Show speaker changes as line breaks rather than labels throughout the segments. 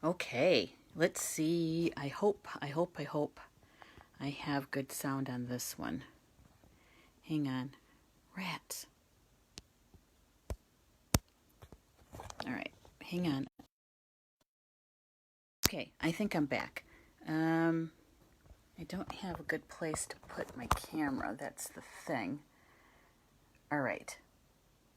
Okay, let's see. I hope I have good sound on this one. Hang on. Rats. All right, hang on. Okay, I think I'm back. I don't have a good place to put my camera. That's the thing. All right,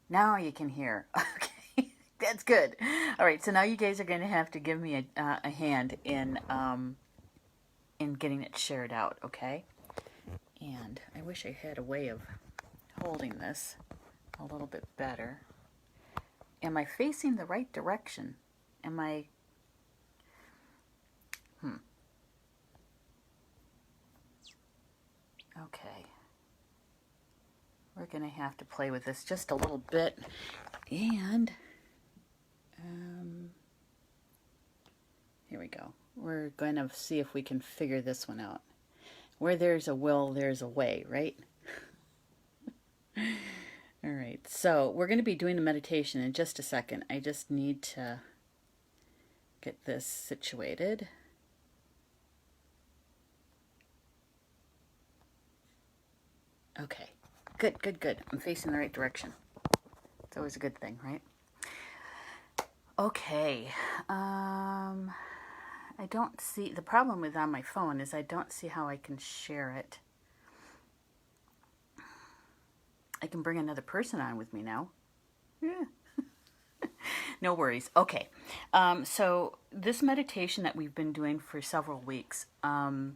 now you can hear. Okay, that's good. All right, so now you guys are going to have to give me a hand in getting it shared out. Okay, and I wish I had a way of holding this a little bit better. Am I facing the right direction? Am I? Okay. We're going to have to play with this just a little bit. And here we go. We're going to see if we can figure this one out. Where there's a will, there's a way, right? All right. So we're going to be doing a meditation in just a second. I just need to get this situated. Okay. Good, good, good. I'm facing the right direction. It's always a good thing, right? Okay. I don't see, the problem with on my phone is I don't see how I can share it. I can bring another person on with me now. Yeah. No worries. Okay. So this meditation that we've been doing for several weeks, we're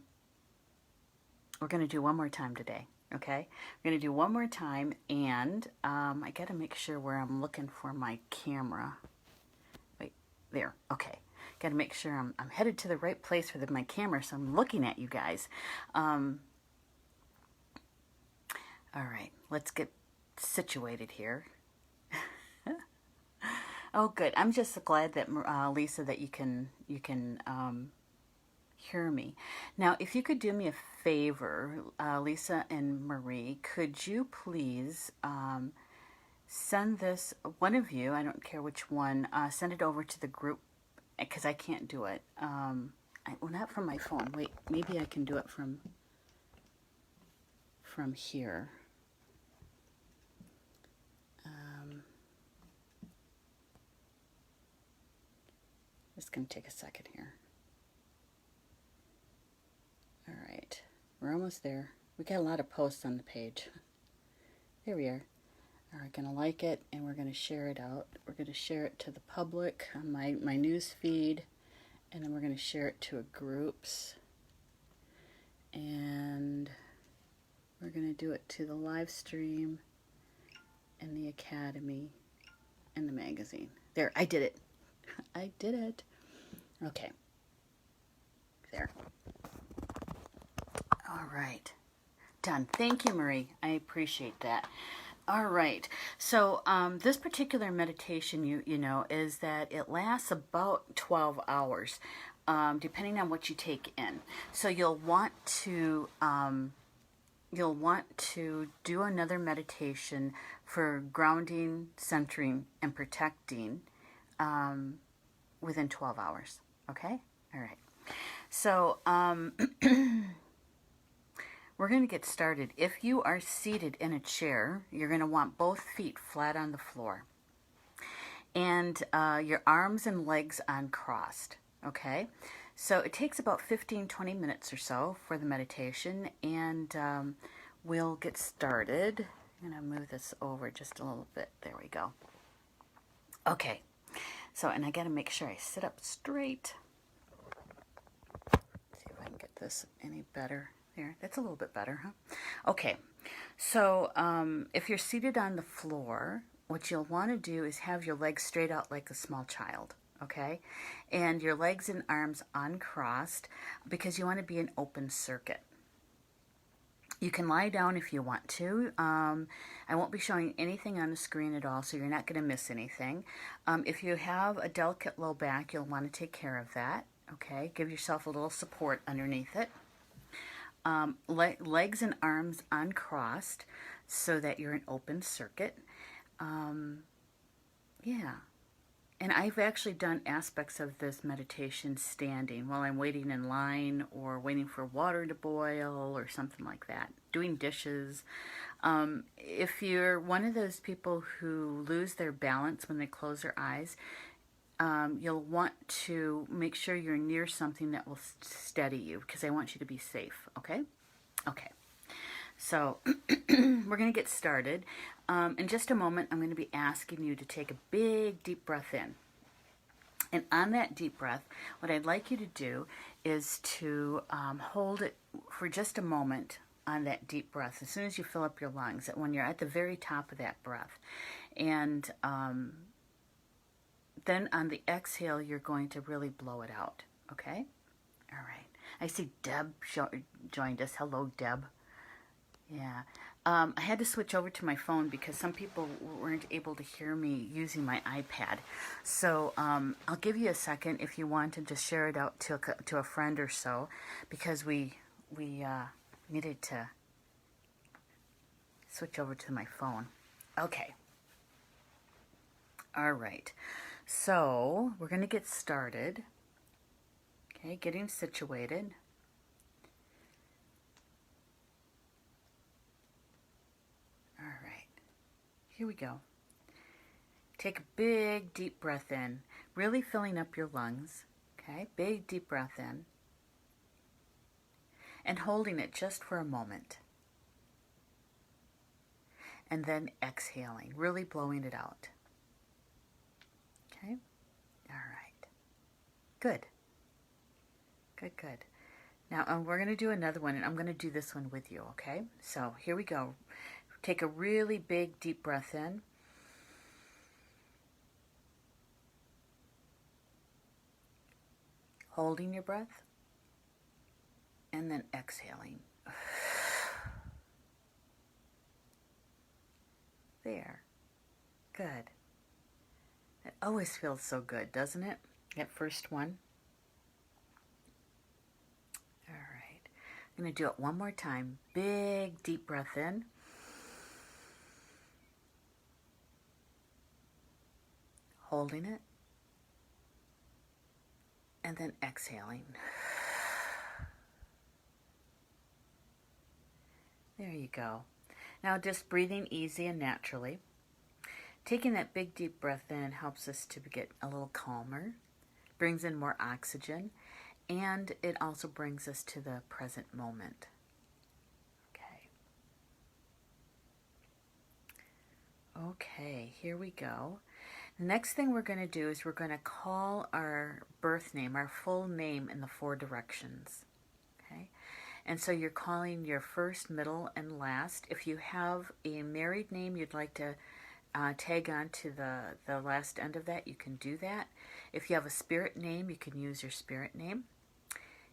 going to do one more time today. Okay. We're going to do one more time, and I got to make sure where I'm looking for my camera. Wait, there. Okay. Got to make sure I'm headed to the right place for my camera, so I'm looking at you guys. All right, let's get situated here. Oh, good. I'm just glad that Lisa, that you can hear me. Now, if you could do me a favor, Lisa and Marie, could you please send this, one of you, I don't care which one, send it over to the group, because I can't do it. Well, not from my phone. Wait, maybe I can do it from here. It's going to take a second here. All right, we're almost there. We got a lot of posts on the page. There we are. We're going to like it, and we're going to share it out. We're going to share it to the public on my news feed, and then we're going to share it to groups, and we're going to do it to the live stream and the academy and the magazine. There, I did it. I did it. Okay. There. All right. Done. Thank you, Marie. I appreciate that. All right. So this particular meditation, you know, is that it lasts about 12 hours, depending on what you take in. So you'll want to do another meditation for grounding, centering, and protecting within 12 hours. Okay? All right. So we're going to get started. If you are seated in a chair, you're going to want both feet flat on the floor and your arms and legs uncrossed. Okay? So it takes about 15-20 minutes or so for the meditation, and we'll get started. I'm going to move this over just a little bit. There we go. Okay. So, and I got to make sure I sit up straight. See if I can get this any better. There, that's a little bit better, huh? Okay. So, if you're seated on the floor, what you'll want to do is have your legs straight out like a small child, okay? And your legs and arms uncrossed, because you want to be an open circuit. You can lie down if you want to. I won't be showing anything on the screen at all, so you're not going to miss anything. If you have a delicate low back, you'll want to take care of that. Okay, give yourself a little support underneath it. Legs and arms uncrossed so that you're an open circuit. Yeah. And I've actually done aspects of this meditation standing while I'm waiting in line or waiting for water to boil or something like that, doing dishes. If you're one of those people who lose their balance when they close their eyes, you'll want to make sure you're near something that will steady you, because I want you to be safe, okay? Okay. So we're going to get started. In just a moment, I'm going to be asking you to take a big, deep breath in. And on that deep breath, what I'd like you to do is to hold it for just a moment on that deep breath, as soon as you fill up your lungs, that when you're at the very top of that breath. And then on the exhale, you're going to really blow it out, okay? All right. I see Deb joined us. Hello, Deb. Yeah. I had to switch over to my phone because some people weren't able to hear me using my iPad. So I'll give you a second if you want to just share it out to a friend or so, because we needed to switch over to my phone. Okay. All right. So we're going to get started. Okay, getting situated. All right, here we go. Take a big deep breath in, really filling up your lungs. Okay, big deep breath in. And holding it just for a moment. And then exhaling, really blowing it out. Okay, all right. Good. Good, good. Now we're going to do another one, and I'm going to do this one with you, okay? So here we go. Take a really big, deep breath in. Holding your breath. And then exhaling. There. Good. It always feels so good, doesn't it? That first one. All right. I'm going to do it one more time. Big, deep breath in. Holding it. And then exhaling. There you go. Now just breathing easy and naturally. Taking that big deep breath in helps us to get a little calmer, brings in more oxygen, and it also brings us to the present moment. Okay. Okay, here we go. The next thing we're going to do is we're going to call our birth name, our full name, in the 4 directions. Okay? And so you're calling your first, middle, and last. If you have a married name you'd like to tag on to the last end of that, you can do that. If you have a spirit name, you can use your spirit name.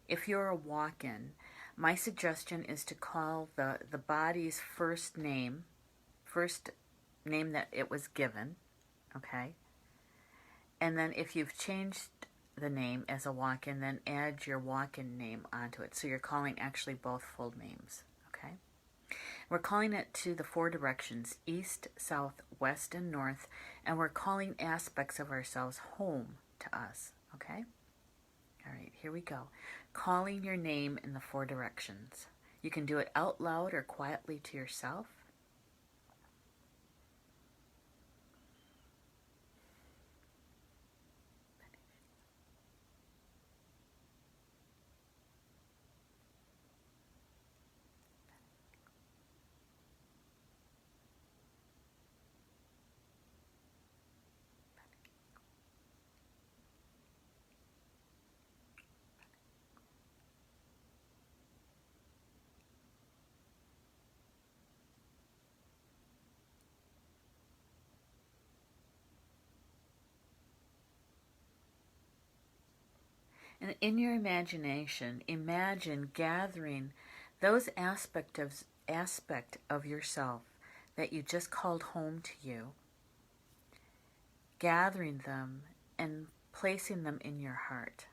If you're a walk-in, my suggestion is to call the body's first name that it was given. Okay? And then if you've changed the name as a walk-in, then add your walk-in name onto it. So you're calling actually both full names. Okay? We're calling it to the 4 directions, east, south, west, and north, and we're calling aspects of ourselves home to us. Okay? All right, here we go. Calling your name in the 4 directions. You can do it out loud or quietly to yourself. And in your imagination, imagine gathering those aspect of yourself that you just called home to you, gathering them and placing them in your heart.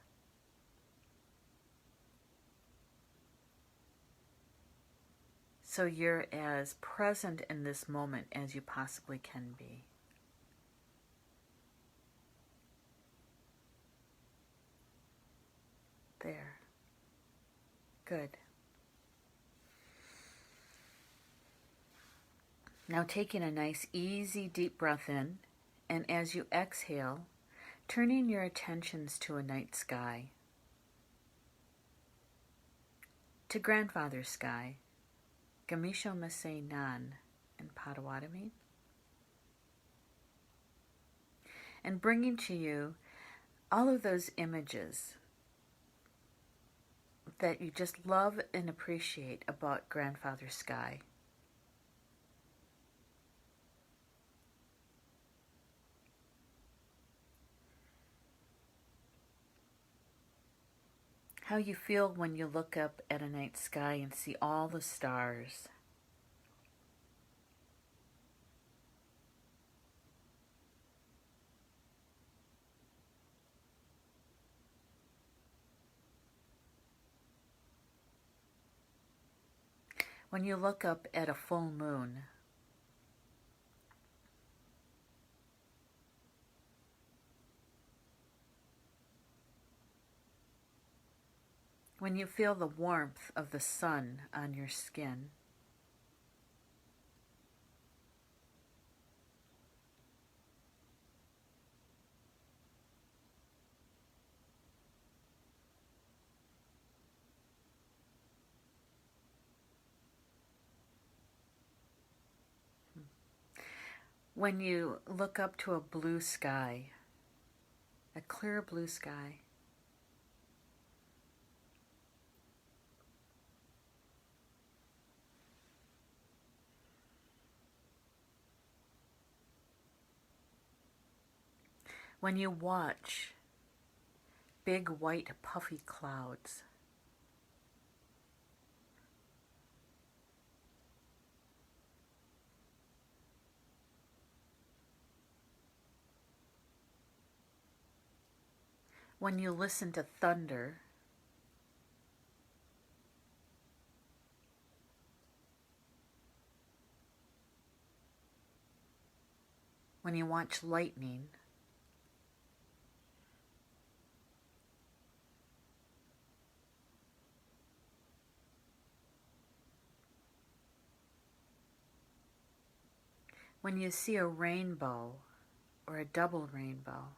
So you're as present in this moment as you possibly can be. Good. Now taking a nice, easy, deep breath in, and as you exhale, turning your attentions to a night sky, to Grandfather's sky, Gamisho Masay Nan in Potawatomi, and bringing to you all of those images that you just love and appreciate about Grandfather's sky. How you feel when you look up at a night sky and see all the stars. When you look up at a full moon. When you feel the warmth of the sun on your skin. When you look up to a blue sky, a clear blue sky. When you watch big white puffy clouds. When you listen to thunder. When you watch lightning. When you see a rainbow or a double rainbow.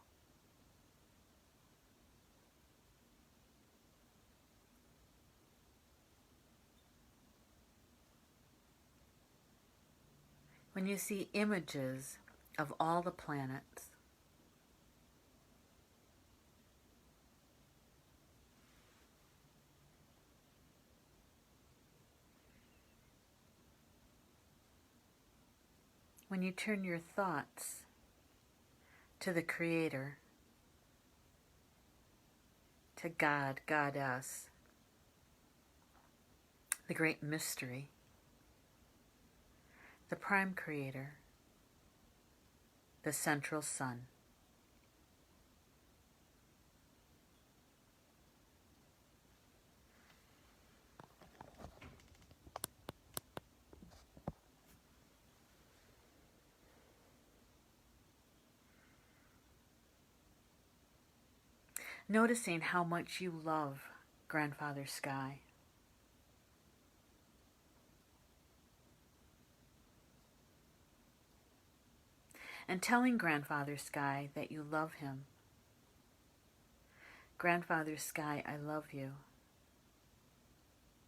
When you see images of all the planets. When you turn your thoughts to the Creator, to God, Goddess, the great mystery, the prime creator, the central sun. Noticing how much you love Grandfather Sky. And telling Grandfather Sky that you love him. Grandfather Sky, I love you.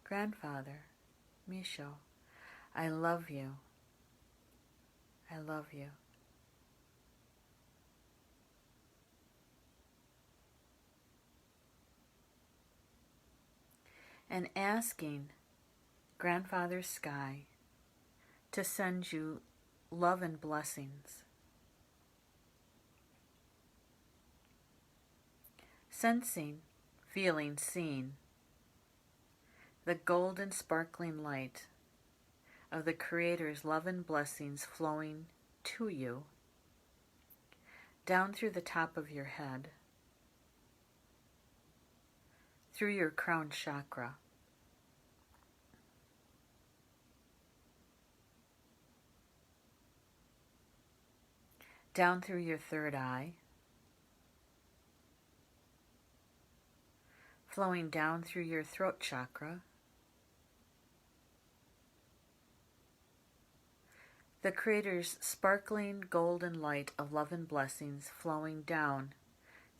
Grandfather, Misho, I love you. I love you. And asking Grandfather Sky to send you love and blessings. Sensing, feeling, seeing the golden sparkling light of the Creator's love and blessings flowing to you down through the top of your head, through your crown chakra, down through your third eye, flowing down through your throat chakra, The Creator's sparkling golden light of love and blessings flowing down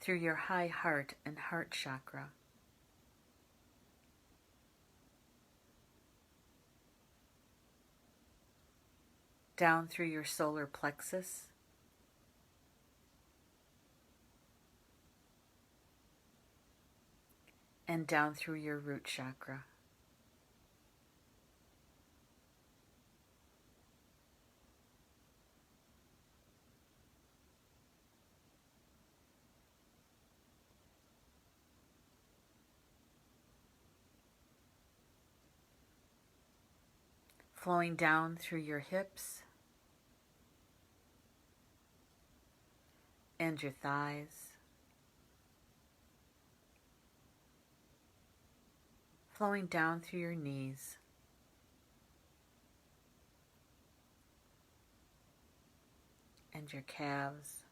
through your high heart and heart chakra. Down through your solar plexus. And down through your root chakra. Flowing down through your hips and your thighs. Flowing down through your knees. And your calves.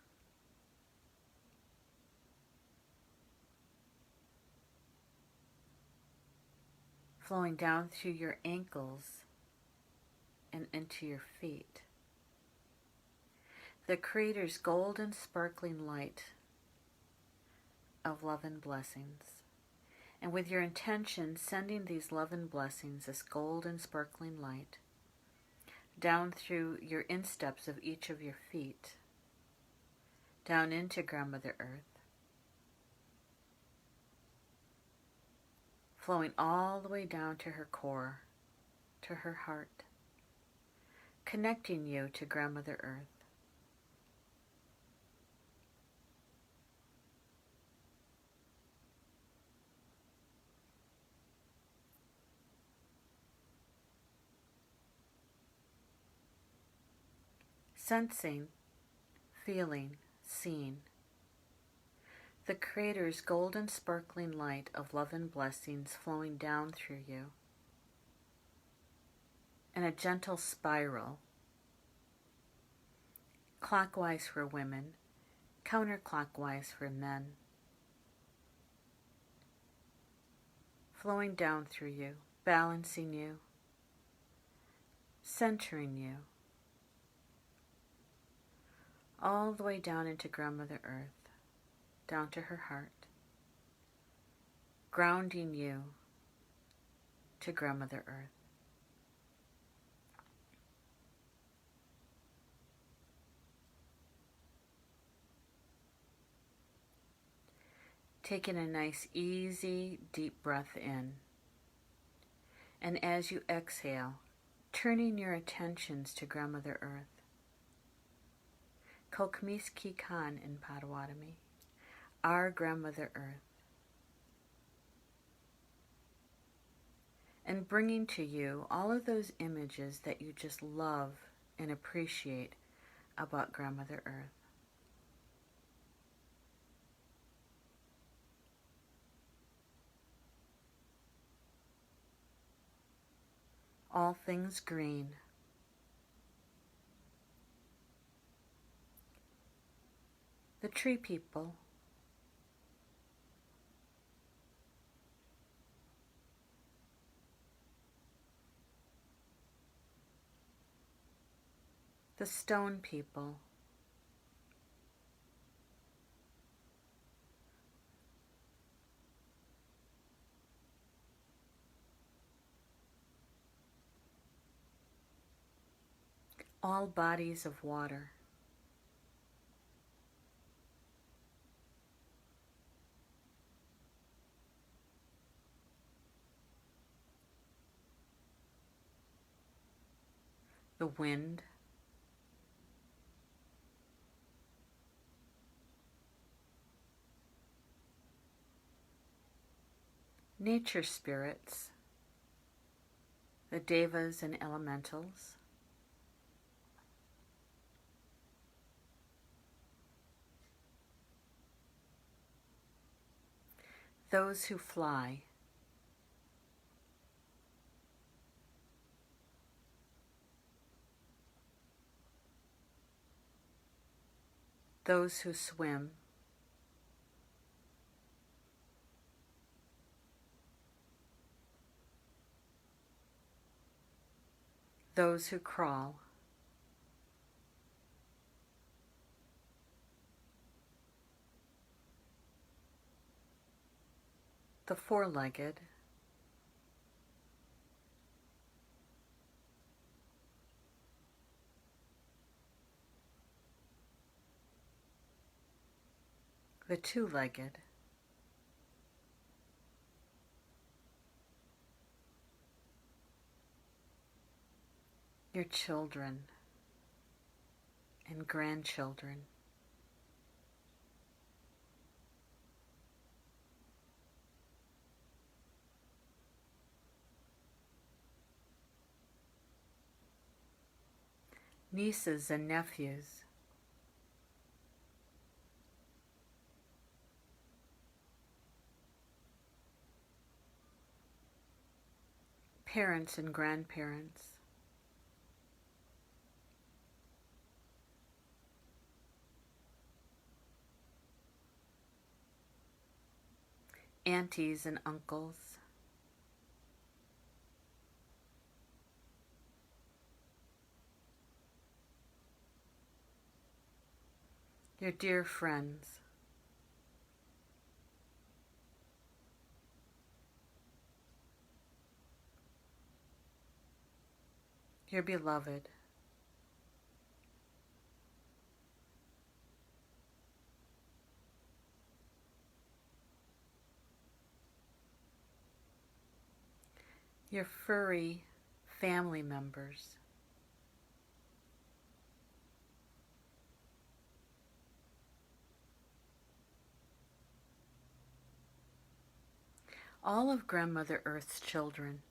Flowing down through your ankles and into your feet. The Creator's golden sparkling light of love and blessings. And with your intention, sending these love and blessings, this golden sparkling light, down through your insteps of each of your feet, down into Grandmother Earth, flowing all the way down to her core, to her heart, connecting you to Grandmother Earth. Sensing, feeling, seeing the Creator's golden sparkling light of love and blessings flowing down through you in a gentle spiral, clockwise for women, counterclockwise for men, flowing down through you, balancing you, centering you, all the way down into Grandmother Earth, down to her heart, grounding you to Grandmother Earth. Taking a nice, easy, deep breath in. And as you exhale, turning your attentions to Grandmother Earth. Kokmis Ki Kan in Potawatomi, our Grandmother Earth. And bringing to you all of those images that you just love and appreciate about Grandmother Earth. All things green. The tree people. The stone people. All bodies of water. The wind. Nature spirits. The devas and elementals. Those who fly. Those who swim. Those who crawl. the four-legged, the two-legged, your children and grandchildren, nieces and nephews, parents and grandparents, aunties and uncles, your dear friends, your beloved, your furry family members, all of Grandmother Earth's children,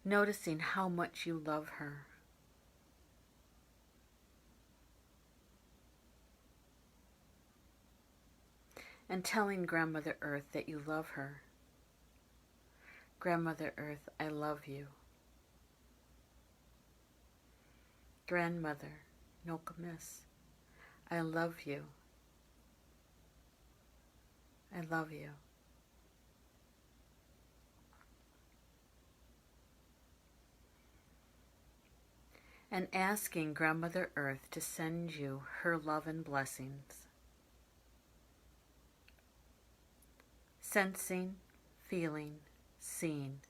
noticing how much you love her. And telling Grandmother Earth that you love her. Grandmother Earth, I love you. Grandmother Nokomis, I love you. I love you. And asking Grandmother Earth to send you her love and blessings. Sensing, feeling, seeing.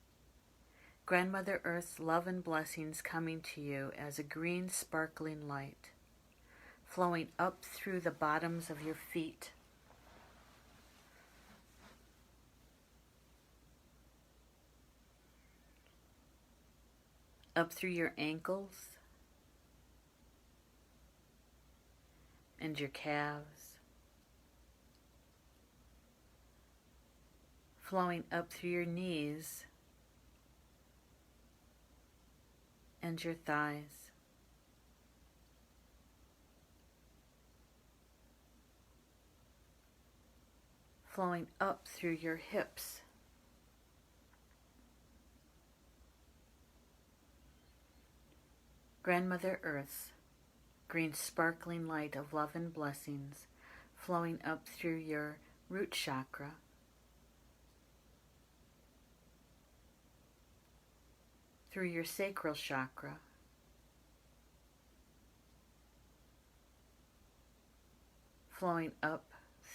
Grandmother Earth's love and blessings coming to you as a green sparkling light, flowing up through the bottoms of your feet, up through your ankles and your calves, flowing up through your knees and your thighs, flowing up through your hips, Grandmother Earth's green sparkling light of love and blessings flowing up through your root chakra, through your sacral chakra, flowing up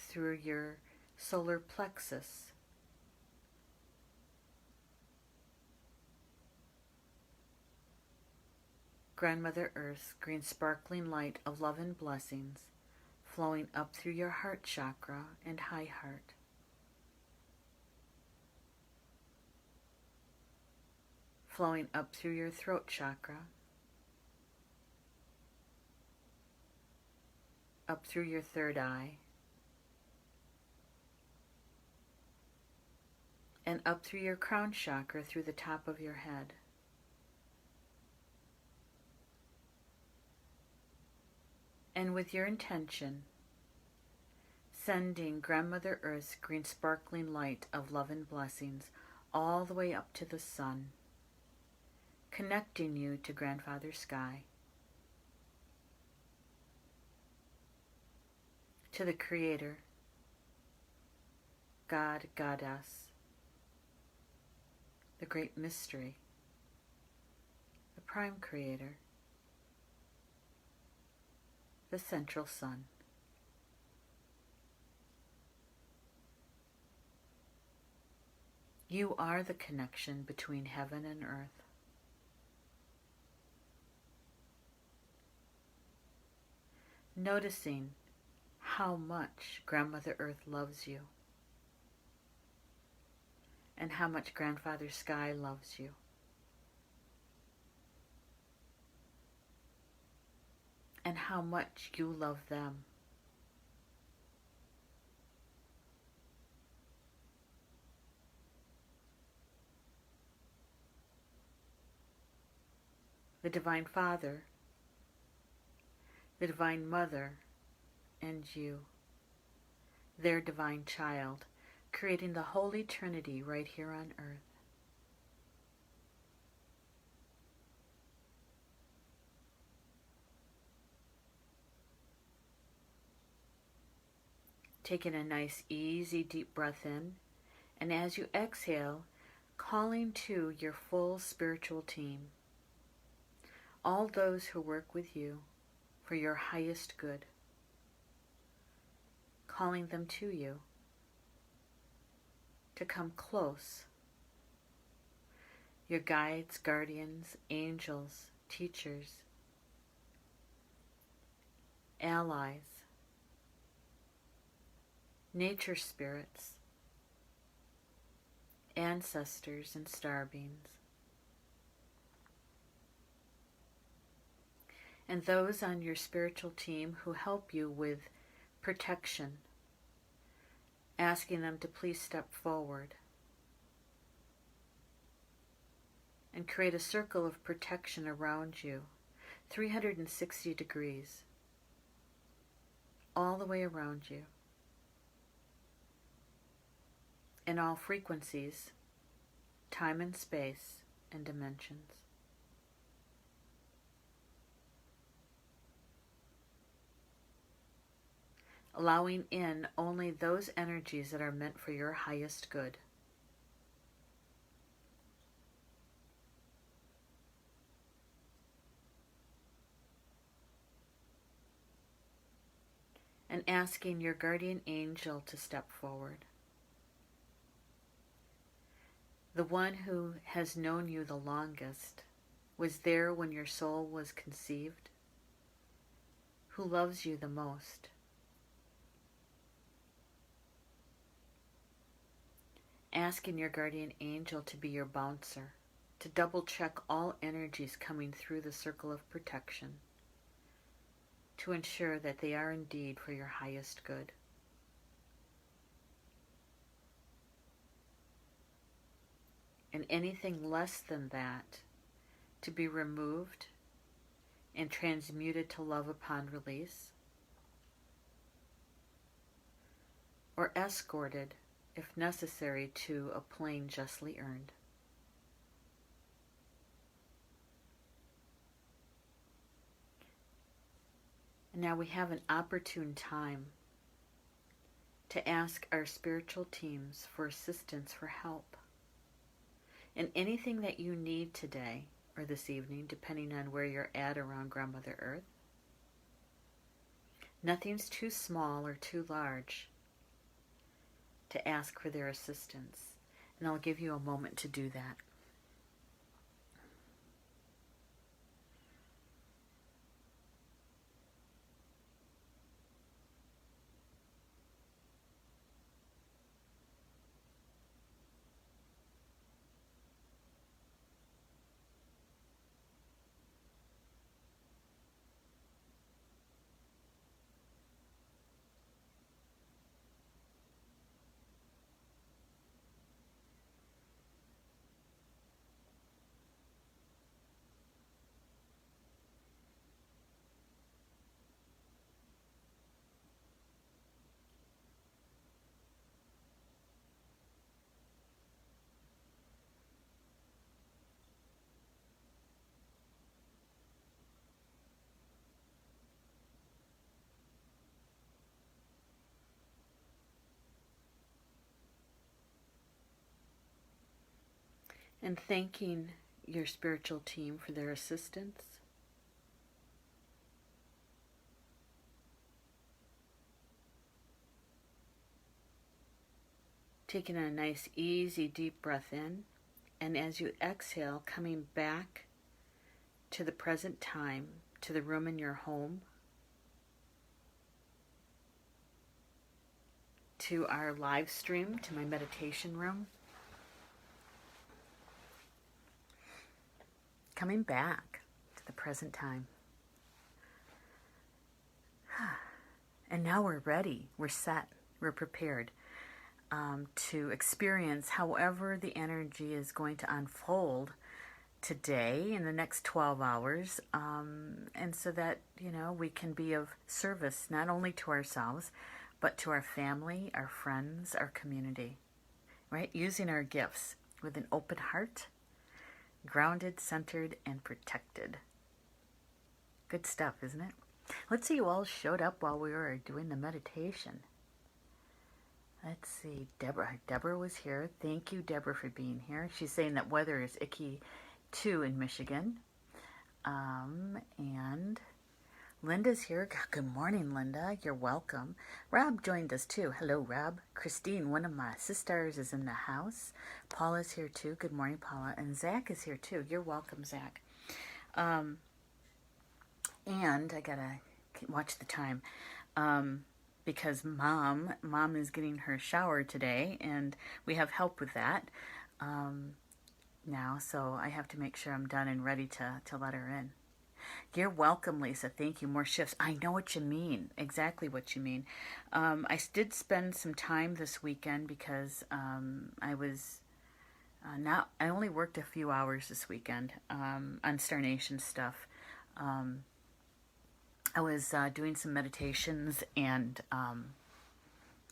through your solar plexus, Grandmother Earth's green sparkling light of love and blessings flowing up through your heart chakra and high heart, flowing up through your throat chakra, up through your third eye, and up through your crown chakra through the top of your head. And with your intention, sending Grandmother Earth's green sparkling light of love and blessings all the way up to the sun, connecting you to Grandfather Sky, to the Creator, God, Goddess, the Great Mystery, the Prime Creator, the Central Sun. You are the connection between heaven and earth. Noticing how much Grandmother Earth loves you and how much Grandfather Sky loves you. And how much you love them. The Divine Father, the Divine Mother, and you, their divine child, creating the Holy Trinity right here on earth. Taking a nice, easy, deep breath in, and as you exhale, calling to your full spiritual team, all those who work with you for your highest good, calling them to you to come close. Your guides, guardians, angels, teachers, allies, nature spirits, ancestors, and star beings, and those on your spiritual team who help you with protection, asking them to please step forward and create a circle of protection around you, 360 degrees, all the way around you, in all frequencies, time and space, and dimensions. Allowing in only those energies that are meant for your highest good. And asking your guardian angel to step forward. The one who has known you the longest, was there when your soul was conceived, who loves you the most. Asking your guardian angel to be your bouncer, to double check all energies coming through the circle of protection, to ensure that they are indeed for your highest good. And anything less than that to be removed and transmuted to love upon release, or escorted, if necessary, to a plane justly earned. And now we have an opportune time to ask our spiritual teams for assistance, for help. And anything that you need today or this evening, depending on where you're at around Grandmother Earth. Nothing's too small or too large to ask for their assistance. And I'll give you a moment to do that. And thanking your spiritual team for their assistance. Taking a nice, easy, deep breath in. And as you exhale, coming back to the present time, to the room in your home, to our live stream, to my meditation room. Coming back to the present time. And now we're ready, we're set, we're prepared to experience however the energy is going to unfold today in the next 12 hours. And so that, we can be of service not only to ourselves, but to our family, our friends, our community, right? Using our gifts with an open heart, grounded, centered, and protected. Good stuff, isn't it? Let's see who all showed up while we were doing the meditation. Let's see, Deborah. Deborah was here. Thank you, Deborah, for being here. She's saying that weather is icky, too, in Michigan. And Linda's here. Good morning, Linda. You're welcome. Rob joined us, too. Hello, Rob. Christine, one of my sisters, is in the house. Paula's here, too. Good morning, Paula. And Zach is here, too. You're welcome, Zach. And I gotta watch the time because mom is getting her shower today, and we have help with that now, so I have to make sure I'm done and ready to let her in. You're welcome, Lisa. Thank you. More shifts. I know what you mean. Exactly what you mean. I did spend some time this weekend because I was I only worked a few hours this weekend on Star Nation stuff. I was doing some meditations and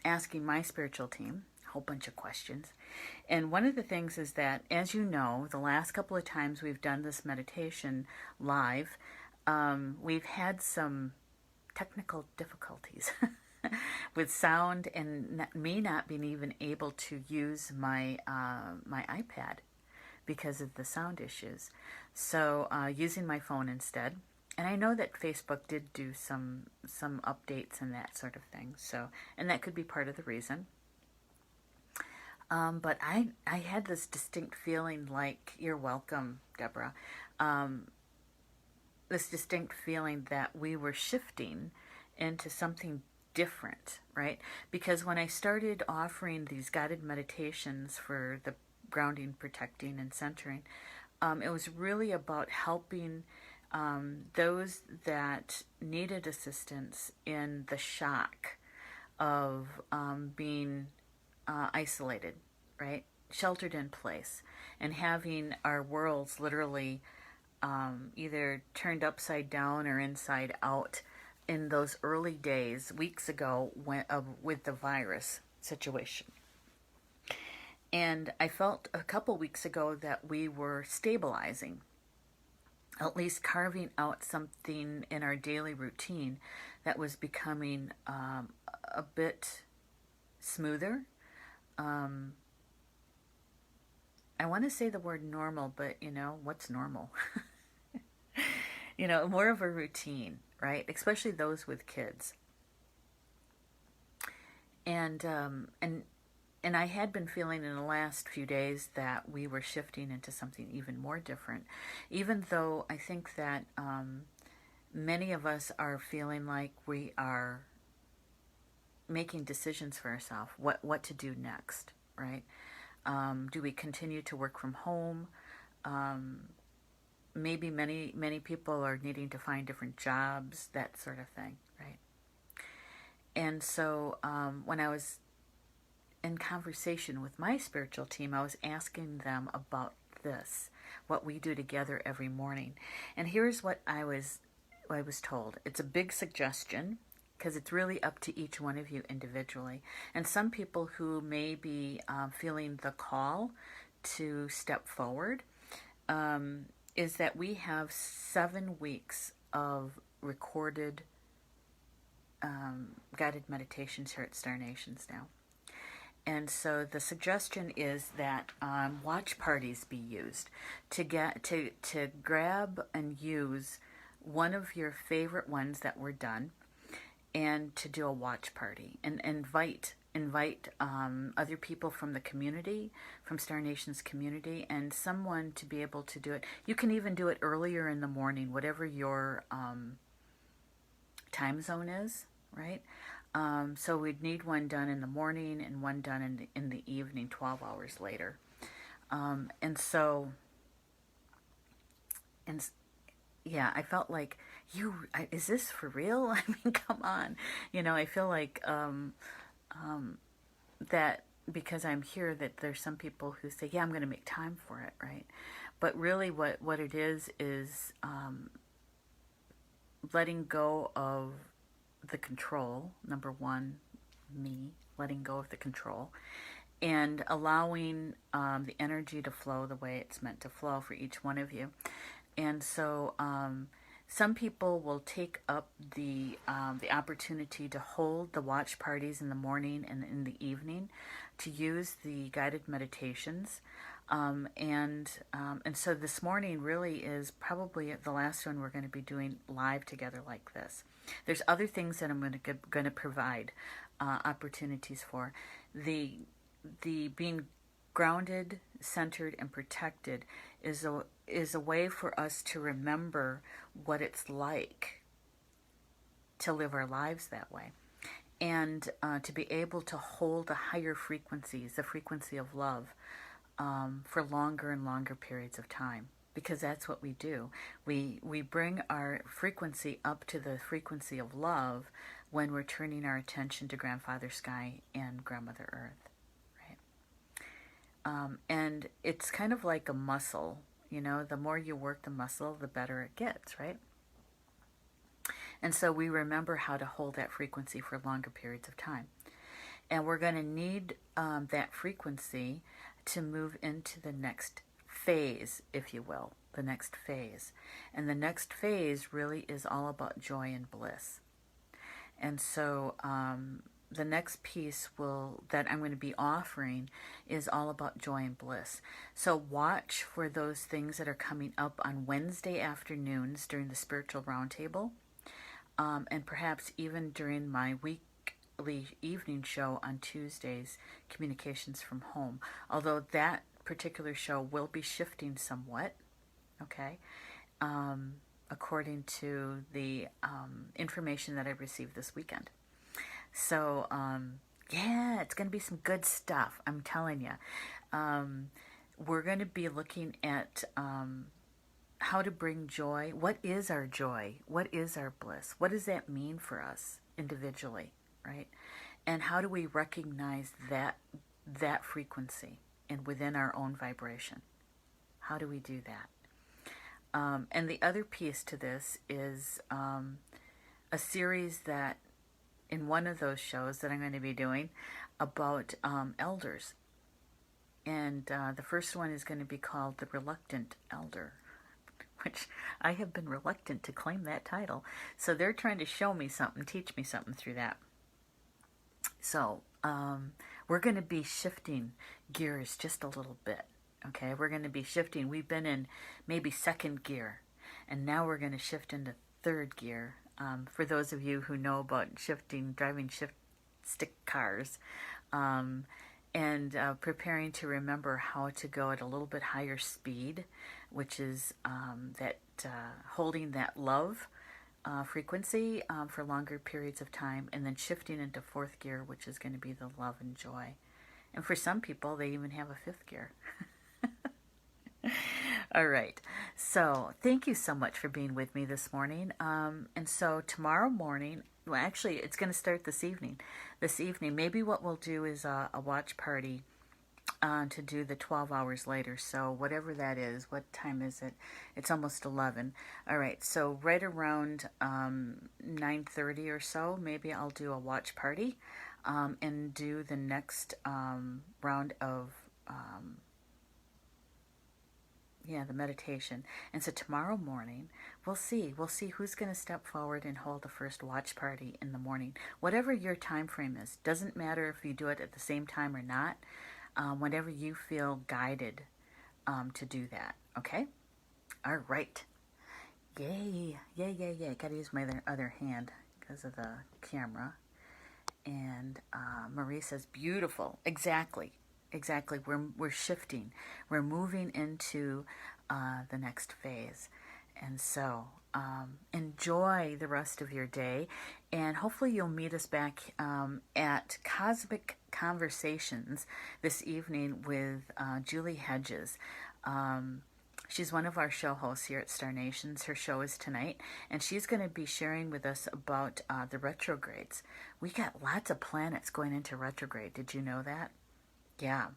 asking my spiritual team a whole bunch of questions. And one of the things is that, as you know, the last couple of times we've done this meditation live, we've had some technical difficulties with sound and me not being even able to use my iPad because of the sound issues. So using my phone instead. And I know that Facebook did do some updates and that sort of thing. So, and that could be part of the reason. But I had this distinct feeling like, you're welcome, Deborah, this distinct feeling that we were shifting into something different, right? Because when I started offering these guided meditations for the grounding, protecting, and centering, it was really about helping those that needed assistance in the shock of being isolated, right? Sheltered in place, and having our worlds literally either turned upside down or inside out in those early days, weeks ago, with the virus situation. And I felt a couple weeks ago that we were stabilizing, at least carving out something in our daily routine that was becoming a bit smoother. I want to say the word normal, but what's normal? More of a routine, right? Especially those with kids. And I had been feeling in the last few days that we were shifting into something even more different, even though I think that many of us are feeling like we are making decisions for ourselves, what to do next, right? Do we continue to work from home? Maybe many people are needing to find different jobs, that sort of thing, right? And so when I was in conversation with my spiritual team, I was asking them about this, what we do together every morning. And here's what I was told. It's a big suggestion because it's really up to each one of you individually. And some people who may be feeling the call to step forward is that we have 7 weeks of recorded guided meditations here at Star Nations now. And so the suggestion is that watch parties be used to grab and use one of your favorite ones that were done, and to do a watch party and invite invite other people from the community, from Star Nation's community, and someone to be able to do it. You can even do it earlier in the morning, whatever your time zone is, right? So we'd need one done in the morning and one done in the evening, 12 hours later. And so, and yeah, I felt like, is this for real? I mean, come on. I feel like that because I'm here, that there's some people who say, yeah, I'm going to make time for it, right? But really what it is letting go of the control, number one, me, letting go of the control, and allowing the energy to flow the way it's meant to flow for each one of you. And so some people will take up the opportunity to hold the watch parties in the morning and in the evening, to use the guided meditations. And so this morning really is probably the last one we're going to be doing live together like this. There's other things that I'm going to provide opportunities for. The being grounded, centered, and protected is a way for us to remember what it's like to live our lives that way, and to be able to hold the higher frequencies, the frequency of love, for longer and longer periods of time. Because that's what we do. We bring our frequency up to the frequency of love when we're turning our attention to Grandfather Sky and Grandmother Earth. And it's kind of like a muscle, the more you work the muscle, the better it gets, right? And so we remember how to hold that frequency for longer periods of time. And we're going to need that frequency to move into the next phase, if you will, the next phase. And the next phase really is all about joy and bliss. And so the next piece that I'm going to be offering is all about joy and bliss. So watch for those things that are coming up on Wednesday afternoons during the Spiritual Roundtable, and perhaps even during my weekly evening show on Tuesdays, Communications from Home. Although that particular show will be shifting somewhat, okay, according to the information that I received this weekend. So, yeah, it's going to be some good stuff, I'm telling you. We're going to be looking at how to bring joy. What is our joy? What is our bliss? What does that mean for us individually, right? And how do we recognize that frequency and within our own vibration? How do we do that? And the other piece to this is a series that in one of those shows that I'm going to be doing about elders. And the first one is going to be called The Reluctant Elder, which I have been reluctant to claim that title. So they're trying to show me something, teach me something through that. So we're going to be shifting gears just a little bit. Okay, we're going to be shifting. We've been in maybe second gear, and now we're going to shift into third gear. For those of you who know about driving shift stick cars, and preparing to remember how to go at a little bit higher speed, which is holding that love frequency for longer periods of time, and then shifting into fourth gear, which is going to be the love and joy. And for some people, they even have a fifth gear. All right. So thank you so much for being with me this morning. And so tomorrow morning, well, actually, it's going to start this evening. Maybe what we'll do is a watch party to do the 12 hours later. So whatever that is, what time is it? It's almost 11. All right. So right around 9:30 or so, maybe I'll do a watch party and do the next round of the meditation. And so tomorrow morning, we'll see who's going to step forward and hold the first watch party in the morning. Whatever your time frame is, doesn't matter if you do it at the same time or not. Whenever you feel guided to do that. Okay? All right. Yay. Got to use my other hand because of the camera. And Marie says, beautiful. Exactly. Exactly. We're shifting. We're moving into the next phase. And so enjoy the rest of your day. And hopefully you'll meet us back at Cosmic Conversations this evening with Julie Hedges. She's one of our show hosts here at Star Nations. Her show is tonight, and she's going to be sharing with us about the retrogrades. We got lots of planets going into retrograde. Did you know that? Yeah.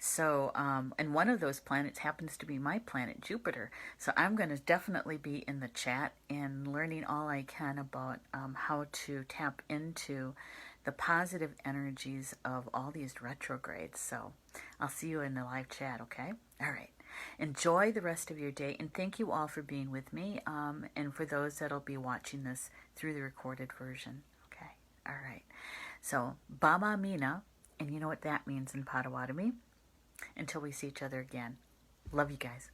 So, and one of those planets happens to be my planet, Jupiter. So I'm going to definitely be in the chat and learning all I can about how to tap into the positive energies of all these retrogrades. So I'll see you in the live chat, okay? All right. Enjoy the rest of your day, and thank you all for being with me, and for those that'll be watching this through the recorded version. Okay, all right. So, Baba Mina, and you know what that means in Potawatomi. Until we see each other again. Love you guys.